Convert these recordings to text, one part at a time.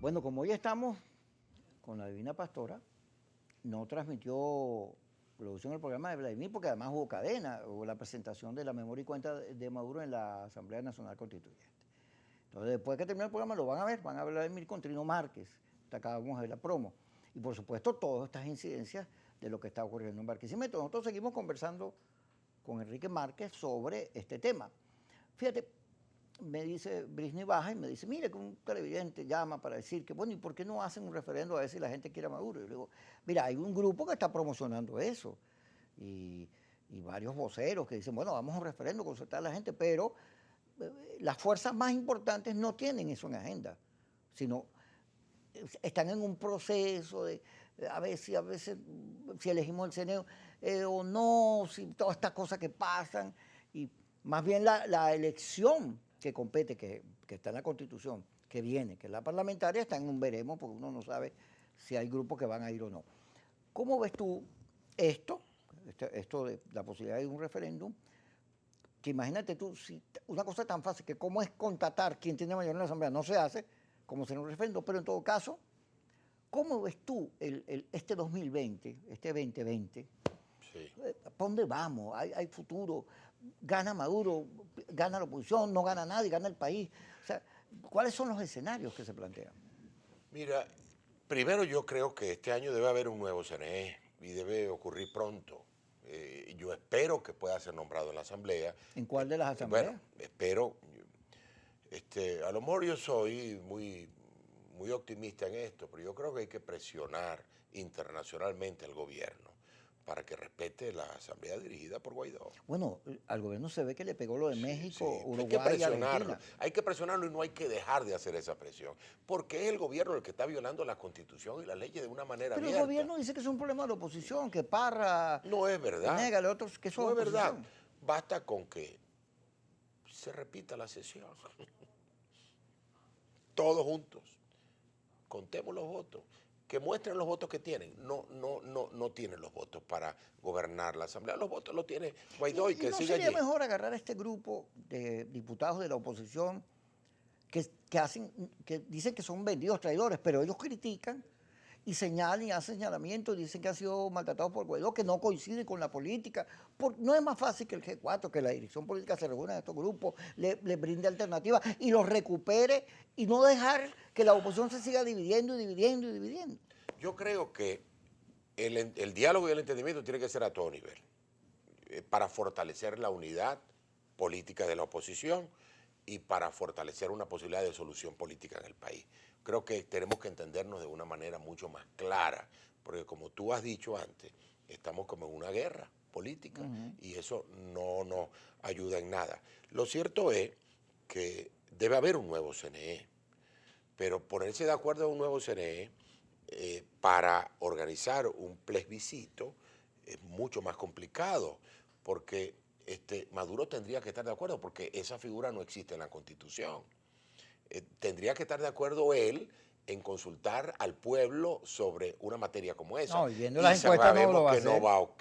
Bueno, como hoy estamos con la Divina Pastora, no transmitió producción el programa de Vladimir porque además hubo cadena, hubo la presentación de la memoria y cuenta de Maduro en la Asamblea Nacional Constituyente. Entonces, después que termine el programa, lo van a ver Vladimir con Trino Márquez, acabamos de ver la promo. Y por supuesto, todas estas incidencias de lo que está ocurriendo en Barquisimeto. Nosotros seguimos conversando con Enrique Márquez sobre este tema. Fíjate, me dice Brisny Baja y me dice, mire que un televidente llama para decir que, bueno, ¿y por qué no hacen un referendo a ver si la gente quiere a Maduro? Y yo le digo, mira, hay un grupo que está promocionando eso y varios voceros que dicen, bueno, vamos a un referendo, consultar a la gente, pero las fuerzas más importantes no tienen eso en agenda, sino están en un proceso de a veces si elegimos el CNE o no, si todas estas cosas que pasan, y más bien la elección que compete, que está en la Constitución, que viene, que es la parlamentaria, está en un veremos, porque uno no sabe si hay grupos que van a ir o no. ¿Cómo ves tú esto de la posibilidad de un referéndum? Que imagínate tú, si una cosa tan fácil que cómo es contratar quien tiene mayoría en la Asamblea, no se hace, como será un referéndum, pero en todo caso, ¿cómo ves tú este 2020, este 2020? Sí. ¿Para dónde vamos? ¿Hay futuro? ¿Gana Maduro? ¿Gana la oposición? ¿No gana nadie? ¿Gana el país? O sea, ¿cuáles son los escenarios que se plantean? Mira, primero yo creo que este año debe haber un nuevo CNE y debe ocurrir pronto. Yo espero que pueda ser nombrado en la Asamblea. ¿En cuál de las Bueno, asambleas? espero. A lo mejor yo soy muy optimista en esto, pero yo creo que hay que presionar internacionalmente al gobierno para que respete la Asamblea dirigida por Guaidó. Bueno, al gobierno se ve que le pegó lo de Sí, México, sí, Uruguay y Argentina. hay que presionarlo y no hay que dejar de hacer esa presión, porque es el gobierno el que está violando la Constitución y las leyes de una manera Pero el abierta. gobierno dice que es un problema de la oposición, que Parra, No es verdad, Venega, otros que son no es verdad. oposición. Basta con que se repita la sesión, todos juntos, contemos los votos, que muestren los votos que tienen. No tienen los votos para gobernar la Asamblea. Los votos los tiene Guaidó y ¿Y que no siga sería allí. mejor agarrar a este grupo de diputados de la oposición que dicen que son vendidos traidores, pero ellos critican y señalan y hacen señalamientos y dicen que han sido maltratados por Guaidó, que no coinciden con la política? No es más fácil que el G4, que la dirección política se reúna en estos grupos, le brinde alternativas y los recupere y no dejar que la oposición se siga dividiendo y dividiendo y dividiendo? Yo creo que el diálogo y el entendimiento tiene que ser a todo nivel, para fortalecer la unidad política de la oposición y para fortalecer una posibilidad de solución política en el país. Creo que tenemos que entendernos de una manera mucho más clara, porque como tú has dicho antes, estamos como en una guerra política y eso no nos ayuda en nada. Lo cierto es que debe haber un nuevo CNE, pero ponerse de acuerdo en un nuevo CNE para organizar un plebiscito es mucho más complicado, porque Maduro tendría que estar de acuerdo, porque esa figura no existe en la Constitución. Tendría que estar de acuerdo él en consultar al pueblo sobre una materia como esa. No, y viendo Y las encuestas no lo sabemos va a que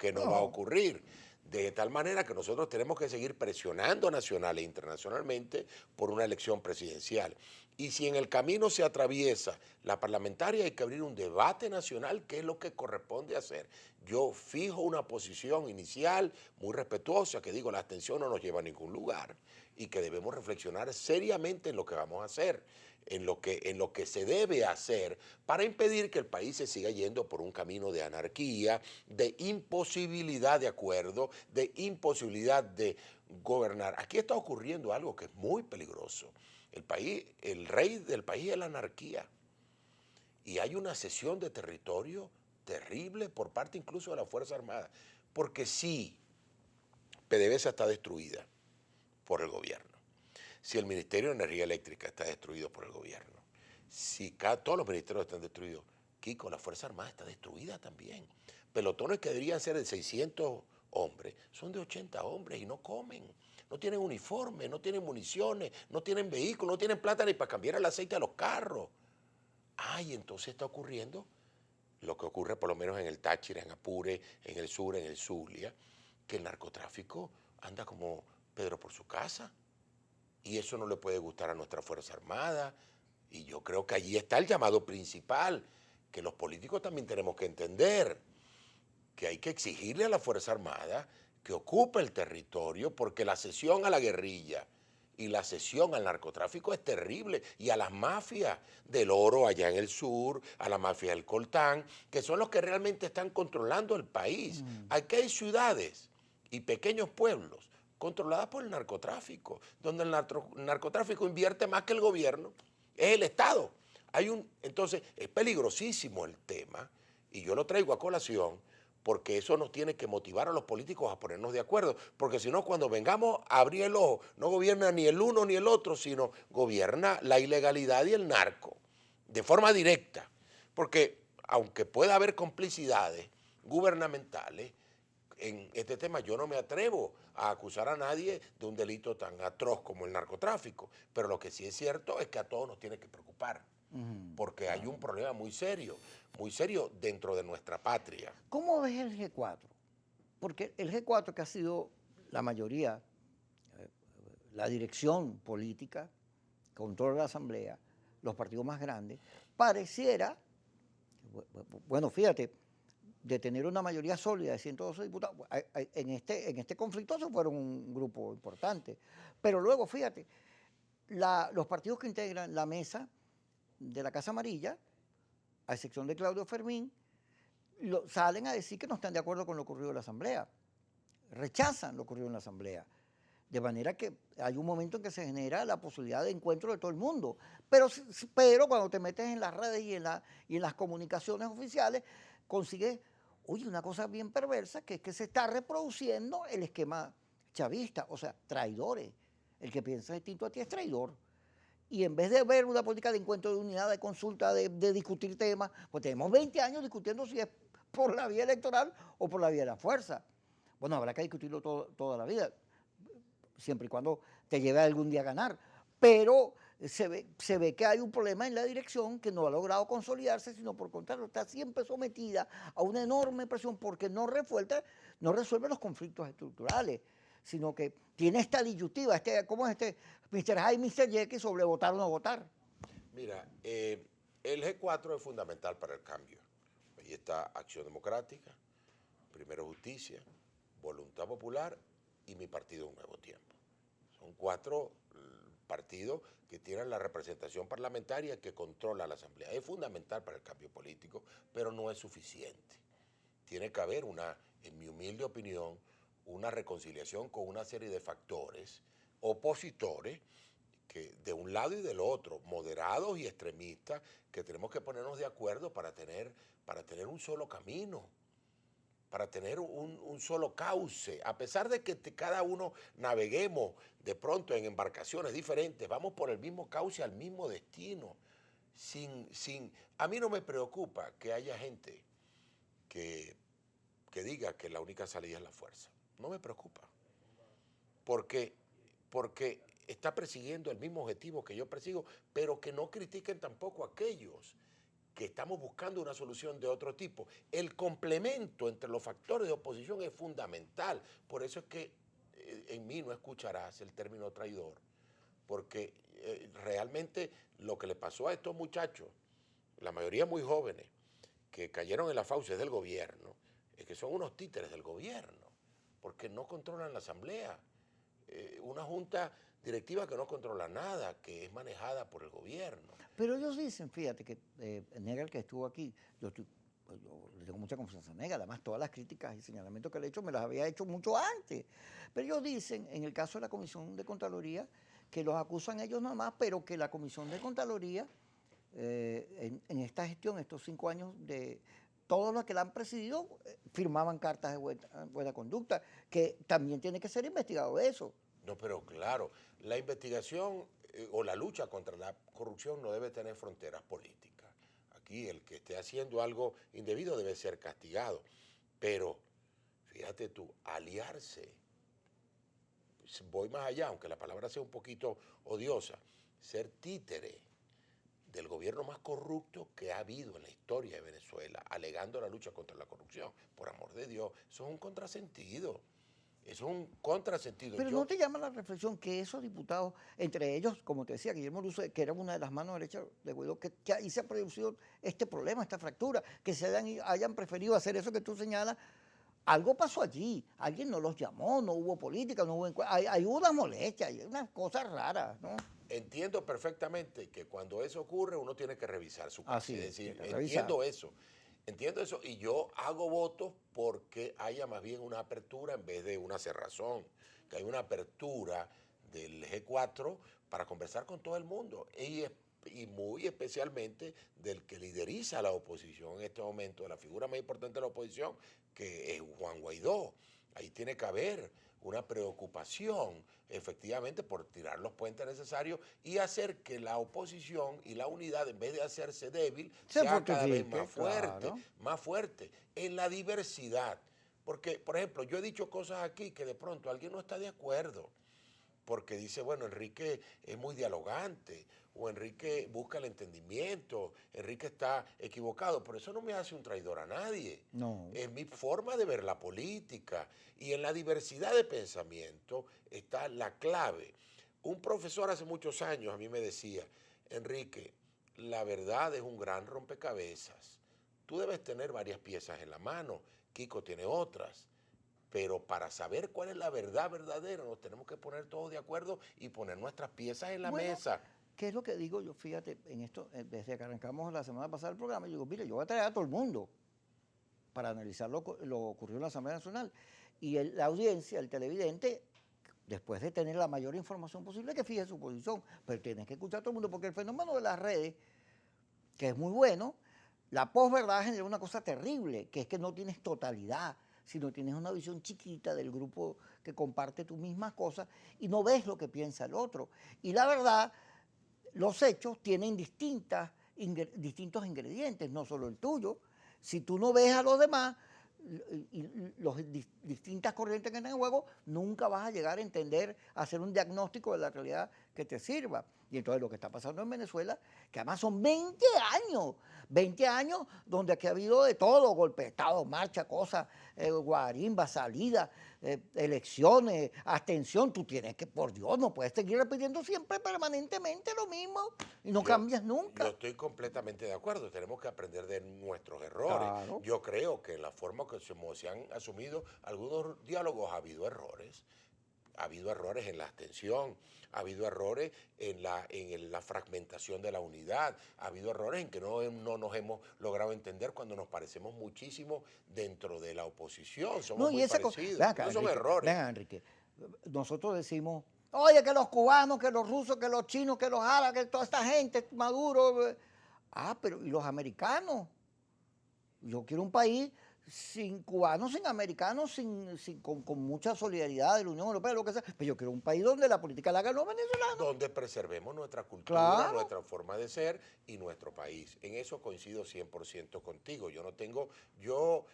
hacer. no va a ocurrir. De tal manera que nosotros tenemos que seguir presionando nacional e internacionalmente por una elección presidencial. Y si en el camino se atraviesa la parlamentaria, hay que abrir un debate nacional, que es lo que corresponde hacer. Yo fijo una posición inicial muy respetuosa, que digo, la abstención no nos lleva a ningún lugar y que debemos reflexionar seriamente en lo que vamos a hacer, en lo que se debe hacer para impedir que el país se siga yendo por un camino de anarquía, de imposibilidad de acuerdo, de imposibilidad de gobernar. Aquí está ocurriendo algo que es muy peligroso. El país, el rey del país es la anarquía. Y hay una cesión de territorio terrible por parte incluso de la Fuerza Armada. Porque sí, PDVSA está destruida por el gobierno. Si el Ministerio de Energía Eléctrica está destruido por el gobierno, si todos los ministerios están destruidos, Kiko, la Fuerza Armada está destruida también. Pelotones que deberían ser de 600 hombres, son de 80 hombres y no comen, no tienen uniforme, no tienen municiones, no tienen vehículos, no tienen plata ni para cambiar el aceite a los carros. Y entonces está ocurriendo lo que ocurre por lo menos en el Táchira, en Apure, en el sur, en el Zulia, que el narcotráfico anda como Pedro por su casa. Y eso no le puede gustar a nuestra Fuerza Armada Y yo creo que allí está el llamado principal, que los políticos también tenemos que entender, que hay que exigirle a la Fuerza Armada que ocupe el territorio, porque la cesión a la guerrilla y la cesión al narcotráfico es terrible, y a las mafias del oro allá en el sur, a la mafia del coltán, que son los que realmente están controlando el país. Aquí hay ciudades y pequeños pueblos controladas por el narcotráfico, donde el narcotráfico invierte más que el gobierno, es el Estado. Entonces, es peligrosísimo el tema, y yo lo traigo a colación, porque eso nos tiene que motivar a los políticos a ponernos de acuerdo, porque si no, cuando vengamos a abrir el ojo, no gobierna ni el uno ni el otro, sino gobierna la ilegalidad y el narco, de forma directa, porque aunque pueda haber complicidades gubernamentales, en este tema yo no me atrevo a acusar a nadie de un delito tan atroz como el narcotráfico, pero lo que sí es cierto es que a todos nos tiene que preocupar, porque hay un problema muy serio dentro de nuestra patria. ¿Cómo ves el G4? Porque el G4, que ha sido la mayoría, la dirección política, controla la Asamblea, los partidos más grandes, pareciera, bueno, fíjate, de tener una mayoría sólida de 112 diputados, en este conflicto se fueron un grupo importante. Pero luego, fíjate, los partidos que integran la mesa de la Casa Amarilla, a excepción de Claudio Fermín, salen a decir que no están de acuerdo con lo ocurrido en la Asamblea, rechazan lo ocurrido en la Asamblea. De manera que hay un momento en que se genera la posibilidad de encuentro de todo el mundo. Pero cuando te metes en las redes y en las comunicaciones oficiales, consigues, oye, una cosa bien perversa, que es que se está reproduciendo el esquema chavista, o sea, traidores. El que piensa distinto a ti es traidor. Y en vez de ver una política de encuentro, de unidad, de consulta, de discutir temas, pues tenemos 20 años discutiendo si es por la vía electoral o por la vía de la fuerza. Bueno, habrá que discutirlo toda la vida, siempre y cuando te lleve algún día a ganar. Pero se ve que hay un problema en la dirección que no ha logrado consolidarse, sino por contrario, está siempre sometida a una enorme presión porque no resuelve los conflictos estructurales, sino que tiene esta disyuntiva, ¿cómo es Mr. Hyde, Mr. Jekyll sobre votar o no votar? Mira, el G4 es fundamental para el cambio. Ahí está Acción Democrática, Primero Justicia, Voluntad Popular y mi partido Un Nuevo Tiempo. Son 4 partidos que tienen la representación parlamentaria que controla la Asamblea. Es fundamental para el cambio político, pero no es suficiente. Tiene que haber en mi humilde opinión, una reconciliación con una serie de factores opositores que de un lado y del otro, moderados y extremistas, que tenemos que ponernos de acuerdo para tener un solo camino, para tener un solo cauce. A pesar de que cada uno naveguemos de pronto en embarcaciones diferentes, vamos por el mismo cauce al mismo destino. A mí no me preocupa que haya gente que diga que la única salida es la fuerza. No me preocupa. Porque está persiguiendo el mismo objetivo que yo persigo, pero que no critiquen tampoco a aquellos que estamos buscando una solución de otro tipo. El complemento entre los factores de oposición es fundamental. Por eso es que en mí no escucharás el término traidor, porque realmente lo que le pasó a estos muchachos, la mayoría muy jóvenes, que cayeron en las fauces del gobierno, es que son unos títeres del gobierno, porque no controlan la Asamblea. Una junta directiva que no controla nada, que es manejada por el gobierno. Pero ellos dicen, fíjate que Negal, que estuvo aquí, yo le tengo mucha confianza a Negal, además todas las críticas y señalamientos que le he hecho me las había hecho mucho antes. Pero ellos dicen, en el caso de la Comisión de Contraloría, que los acusan ellos nada más, pero que la Comisión de Contraloría, en esta gestión, estos 5 años de todos los que la han presidido, firmaban cartas de buena conducta, que también tiene que ser investigado eso. No, pero claro, la investigación o la lucha contra la corrupción no debe tener fronteras políticas. Aquí el que esté haciendo algo indebido debe ser castigado. Pero, fíjate tú, aliarse, voy más allá, aunque la palabra sea un poquito odiosa, ser títere del gobierno más corrupto que ha habido en la historia de Venezuela, alegando la lucha contra la corrupción. Por amor de Dios, eso es un contrasentido. Es un contrasentido. Pero ¿no te llama la reflexión que esos diputados, entre ellos, como te decía, Guillermo Luzo, que era una de las manos derechas de Guaidó, que ahí se ha producido este problema, esta fractura, que se hayan preferido hacer eso que tú señalas? Algo pasó allí, alguien no los llamó, no hubo política, no hubo hay unas molestias, hay unas cosas raras, ¿no? Entiendo perfectamente que cuando eso ocurre uno tiene que revisar su caso. Así Es es, decir, tiene que revisar. entiendo eso y yo hago votos porque haya más bien una apertura en vez de una cerrazón, que hay una apertura del G4 para conversar con todo el mundo y muy especialmente del que lideriza la oposición en este momento, de la figura más importante de la oposición, que es Juan Guaidó. Ahí tiene que haber una preocupación efectivamente por tirar los puentes necesarios y hacer que la oposición y la unidad, en vez de hacerse débil, sea cada vez más fuerte, claro. más fuerte en la diversidad. Porque, por ejemplo, yo he dicho cosas aquí que de pronto alguien no está de acuerdo porque dice, bueno, Enrique es muy dialogante, o Enrique busca el entendimiento, Enrique está equivocado, pero eso no me hace un traidor a nadie. No. Es mi forma de ver la política, y en la diversidad de pensamiento está la clave. Un profesor hace muchos años a mí me decía, Enrique, la verdad es un gran rompecabezas. Tú debes tener varias piezas en la mano, Kiko tiene otras. Pero para saber cuál es la verdad verdadera, nos tenemos que poner todos de acuerdo y poner nuestras piezas en la mesa. ¿Qué es lo que digo yo? Fíjate, en esto, desde que arrancamos la semana pasada el programa, yo digo, mire, yo voy a traer a todo el mundo para analizar lo ocurrido en la Asamblea Nacional. Y la audiencia, el televidente, después de tener la mayor información posible, que fije su posición, pero tienes que escuchar a todo el mundo, porque el fenómeno de las redes, que es muy bueno, la posverdad genera una cosa terrible, que es que no tienes totalidad, sino tienes una visión chiquita del grupo que comparte tus mismas cosas y no ves lo que piensa el otro. Y la verdad, los hechos tienen distintos ingredientes, no solo el tuyo. Si tú no ves a los demás y las distintas corrientes que están en juego, nunca vas a llegar a entender, a hacer un diagnóstico de la realidad que te sirva. Y entonces lo que está pasando en Venezuela, que además son 20 años donde aquí ha habido de todo, golpe de Estado, marcha, cosas, guarimba, salida, elecciones, abstención, tú tienes que, por Dios, no puedes seguir repitiendo siempre permanentemente lo mismo y no cambias nunca. Yo estoy completamente de acuerdo, tenemos que aprender de nuestros errores. Claro. Yo creo que en la forma que se han asumido algunos diálogos ha habido errores. Ha habido errores en la abstención, ha habido errores en la fragmentación de la unidad, ha habido errores en que no nos hemos logrado entender cuando nos parecemos muchísimo dentro de la oposición, somos muy parecidos. Esos son errores. Venga, Enrique, nosotros decimos, oye, que los cubanos, que los rusos, que los chinos, que los árabes, que toda esta gente, Maduro. Pero ¿y los americanos? Yo quiero un país sin cubanos, sin americanos, con mucha solidaridad de la Unión Europea, lo que sea. Pero yo quiero un país donde la política la hagan los venezolanos. Donde preservemos nuestra cultura, claro, nuestra forma de ser y nuestro país. En eso coincido 100% contigo. Yo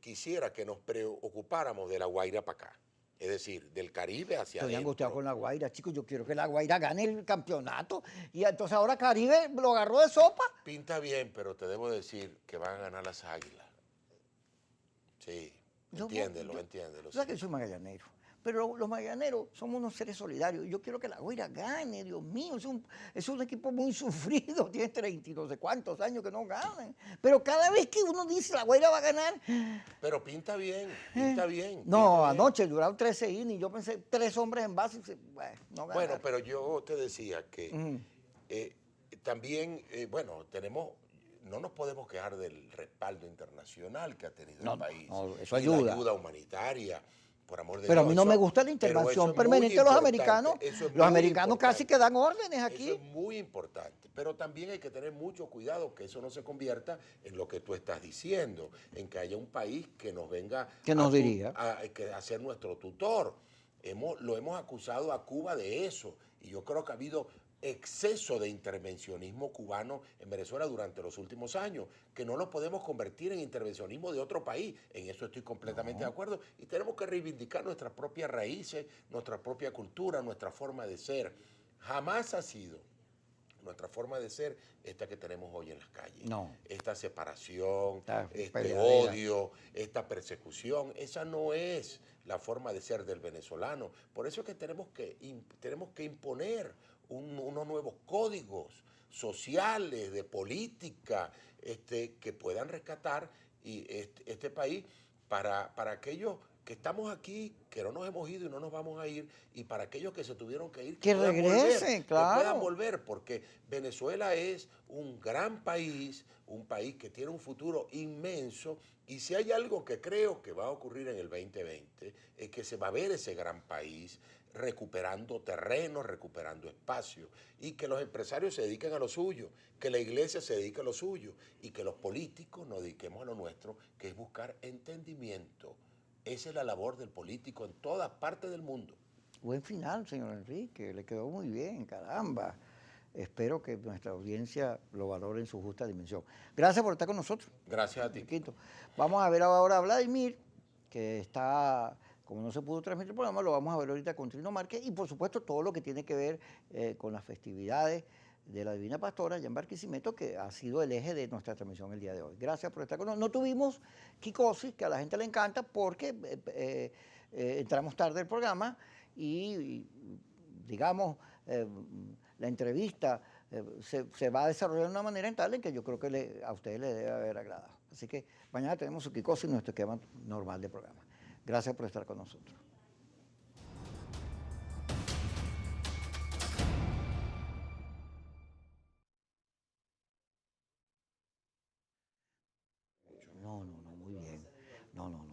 quisiera que nos preocupáramos de La Guaira para acá. Es decir, del Caribe hacia estoy adentro. angustiado con La Guaira, chicos. Yo quiero que La Guaira gane el campeonato. Y entonces ahora Caribe lo agarró de sopa. Pinta bien, pero te debo decir que van a ganar las Águilas. Sí, entiéndelo. Tú sabes que yo soy magallanero, pero los magallaneros somos unos seres solidarios. Yo quiero que La Guaira gane, Dios mío. Es un equipo muy sufrido, tiene 30 y no sé cuántos años que no ganan. Pero cada vez que uno dice La Guaira va a ganar... Pero pinta bien, pinta bien. No, anoche duraron 13 innings, yo pensé 3 hombres en base, bueno, no ganaron. Bueno, pero yo te decía que también, no nos podemos quejar del respaldo internacional que ha tenido el país. No, eso y la ayuda. ayuda humanitaria, por amor de Dios. Pero a mí no me gusta la intervención permanente de los americanos. Los americanos casi que dan órdenes aquí. Eso es muy importante. Pero también hay que tener mucho cuidado que eso no se convierta en lo que tú estás diciendo, en que haya un país que nos venga a ser nuestro tutor. Lo hemos acusado a Cuba de eso. Y yo creo que ha habido exceso de intervencionismo cubano en Venezuela durante los últimos años, que no lo podemos convertir en intervencionismo de otro país. En eso estoy completamente de acuerdo. Y tenemos que reivindicar nuestras propias raíces, nuestra propia cultura, nuestra forma de ser. Jamás ha sido nuestra forma de ser, esta que tenemos hoy en las calles. No. Esta separación, Esta este peleadera. odio, esta persecución, esa no es la forma de ser del venezolano. Por eso es que tenemos que imponer unos nuevos códigos sociales, de política, que puedan rescatar este país para aquellos que estamos aquí, que no nos hemos ido y no nos vamos a ir, y para aquellos que se tuvieron que ir, Que puedan regresen, volver, claro. que puedan volver, porque Venezuela es un gran país, un país que tiene un futuro inmenso, y si hay algo que creo que va a ocurrir en el 2020, es que se va a ver ese gran país recuperando terreno, recuperando espacio, y que los empresarios se dediquen a lo suyo, que la iglesia se dedique a lo suyo, y que los políticos nos dediquemos a lo nuestro, que es buscar entendimiento. Esa es la labor del político en todas partes del mundo. Buen final, señor Enrique, le quedó muy bien, caramba. Espero que nuestra audiencia lo valore en su justa dimensión. Gracias por estar con nosotros. Gracias a ti. Quito. Vamos a ver ahora a Vladimir, que está, como no se pudo transmitir el programa, lo vamos a ver ahorita con Trino Márquez y por supuesto todo lo que tiene que ver con las festividades de la Divina Pastora allá en Barquisimeto, que ha sido el eje de nuestra transmisión el día de hoy. Gracias por estar con nosotros. No tuvimos Kikosis, que a la gente le encanta, porque entramos tarde al programa y digamos, la entrevista se va a desarrollar de una manera en tal en que yo creo que a ustedes les debe haber agradado. Así que mañana tenemos su Kikosis y nuestro esquema normal de programa. Gracias por estar con nosotros. No, muy bien. No.